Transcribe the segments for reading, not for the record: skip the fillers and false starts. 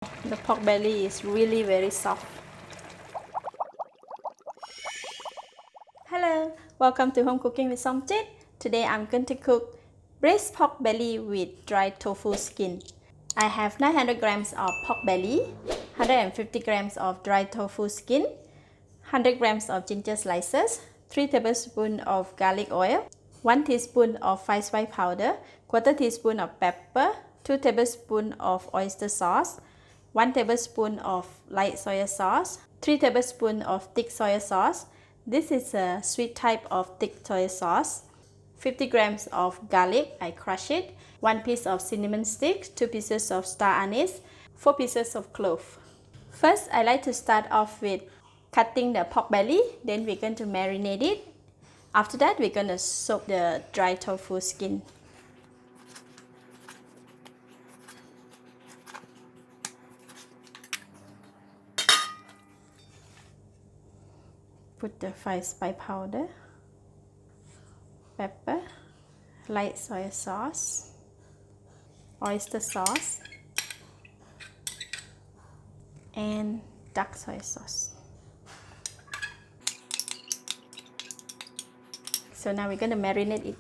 The pork belly is really very soft. Hello, welcome to Home Cooking with Somjit. Today I'm going to cook braised pork belly with dried tofu skin. I have 900 grams of pork belly, 150 grams of dried tofu skin, 100 grams of ginger slices, 3 tablespoons of garlic oil, 1 teaspoon of fine spice powder, quarter teaspoon of pepper, 2 tablespoons of oyster sauce, 1 tablespoon of light soy sauce, 3 tablespoons of thick soy sauce. This is a sweet type of thick soy sauce. 50 grams of garlic, I crush it. 1 piece of cinnamon stick, 2 pieces of star anise, 4 pieces of clove. First, I like to start off with cutting the pork belly. Then we're going to marinate it. After that, we're going to soak the dry tofu skin. Put the fine spice powder, pepper, light soy sauce, oyster sauce, and dark soy sauce. So now we're going to marinate it.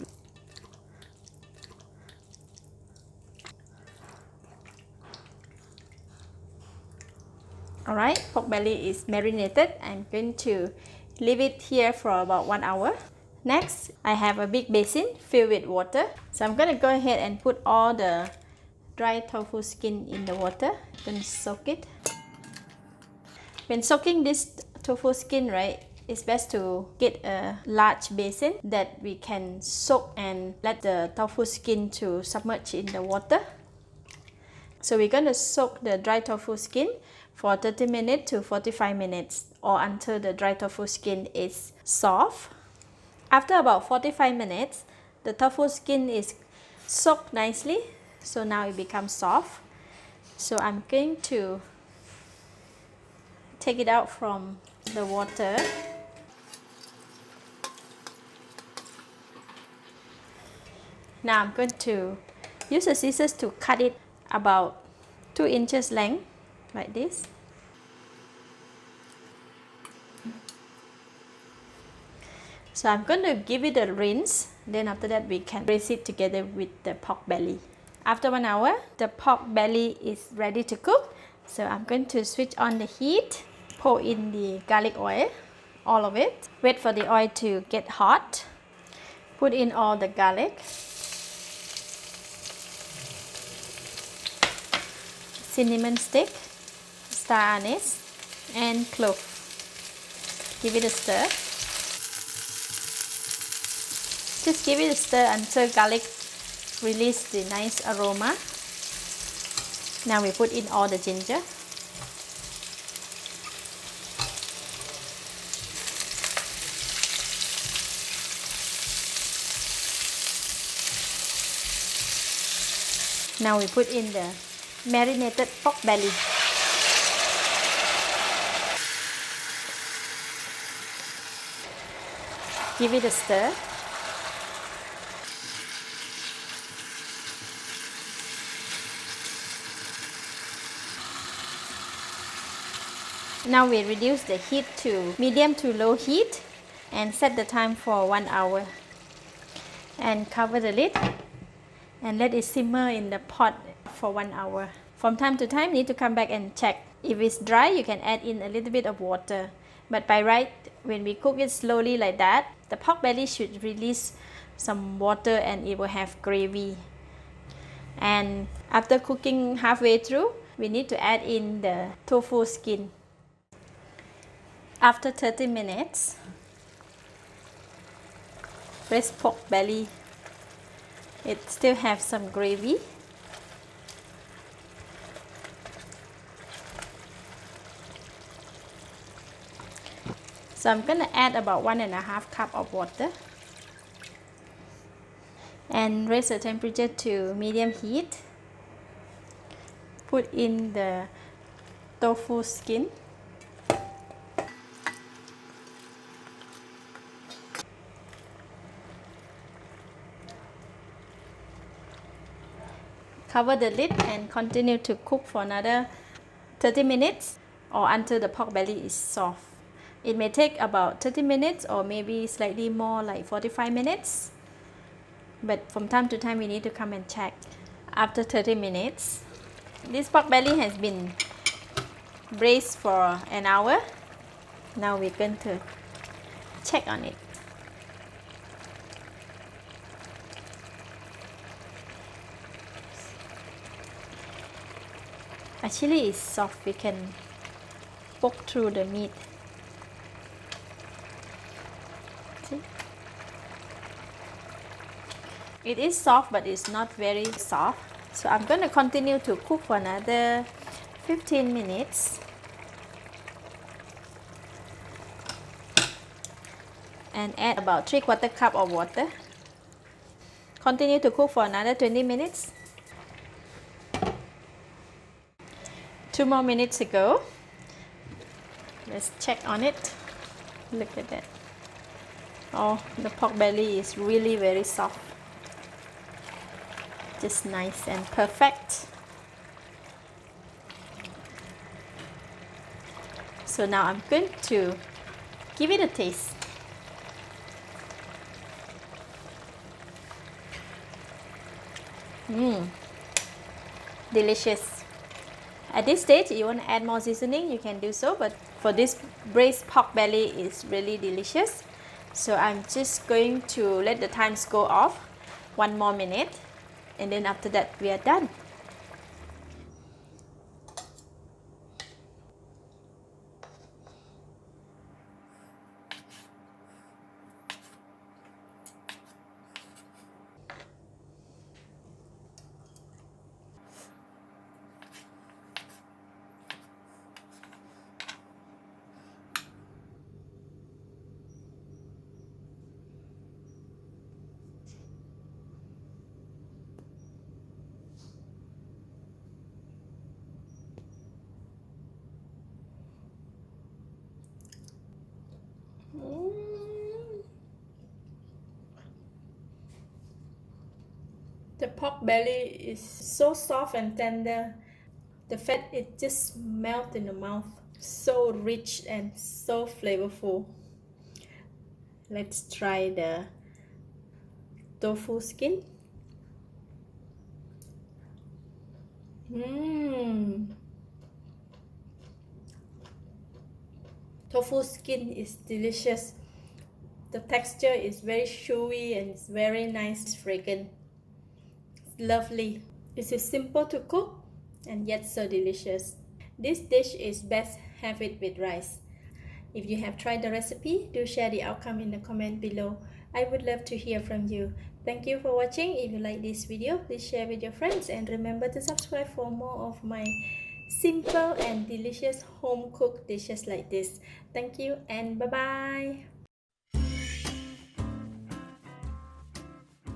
Alright, pork belly is marinated. I'm going to leave it here for about 1 hour. Next, I have a big basin filled with water. So I'm going to go ahead and put all the dry tofu skin in the water. I'm going to soak it. When soaking this tofu skin, right, it's best to get a large basin that we can soak and let the tofu skin to submerge in the water. So we're going to soak the dry tofu skin for 30 minutes to 45 minutes or until the dry tofu skin is soft. After about 45 minutes, the tofu skin is soaked nicely, so now it becomes soft. So I'm going to take it out from the water. Now I'm going to use the scissors to cut it about 2 inches length, like this. So I'm going to give it a rinse, then after that we can braise it together with the pork belly. After 1 hour, the pork belly is ready to cook. So I'm going to switch on the heat, pour in the garlic oil, all of it. Wait for the oil to get hot. Put in all the garlic, cinnamon stick, star anise, and clove. Give it a stir. Just give it a stir until garlic release the nice aroma. Now we put in all the ginger. Now we put in the marinated pork belly. Give it a stir. Now we reduce the heat to medium to low heat and set the time for 1 hour. And cover the lid and let it simmer in the pot for 1 hour. From time to time, you need to come back and check. If it's dry, you can add in a little bit of water. But by right, when we cook it slowly like that, the pork belly should release some water and it will have gravy. And after cooking halfway through, we need to add in the tofu skin. After 30 minutes, braised pork belly, it still has some gravy. So I'm going to add about 1.5 cup of water and raise the temperature to medium heat. Put in the tofu skin. Cover the lid and continue to cook for another 30 minutes or until the pork belly is soft. It may take about 30 minutes or maybe slightly more, like 45 minutes. But from time to time we need to come and check. After 30 minutes, this pork belly has been braised for an hour. Now we're going to check on it. Actually it's soft, we can poke through the meat. See? It is soft, but it's not very soft. So I'm going to continue to cook for another 15 minutes. And add about 3/4 cup of water. Continue to cook for another 20 minutes. 2 more minutes ago. Let's check on it. Look at that. Oh, the pork belly is really very soft. Just nice and perfect. So now I'm going to give it a taste. Delicious. At this stage, you want to add more seasoning, you can do so, but for this braised pork belly is really delicious. So I'm just going to let the times go off 1 more minute, and then after that we are done. The pork belly is so soft and tender. The fat, it just melts in the mouth. So rich and so flavorful. Let's try the tofu skin. Tofu skin is delicious. The texture is very chewy and it's very nice, fragrant. Lovely. It is simple to cook and yet so delicious. This dish is best have it with rice. If you have tried the recipe, do share the outcome in the comment below. I would love to hear from you. Thank you for watching. If you like this video, please share with your friends and remember to subscribe for more of my simple and delicious home cooked dishes like this. Thank you and bye bye.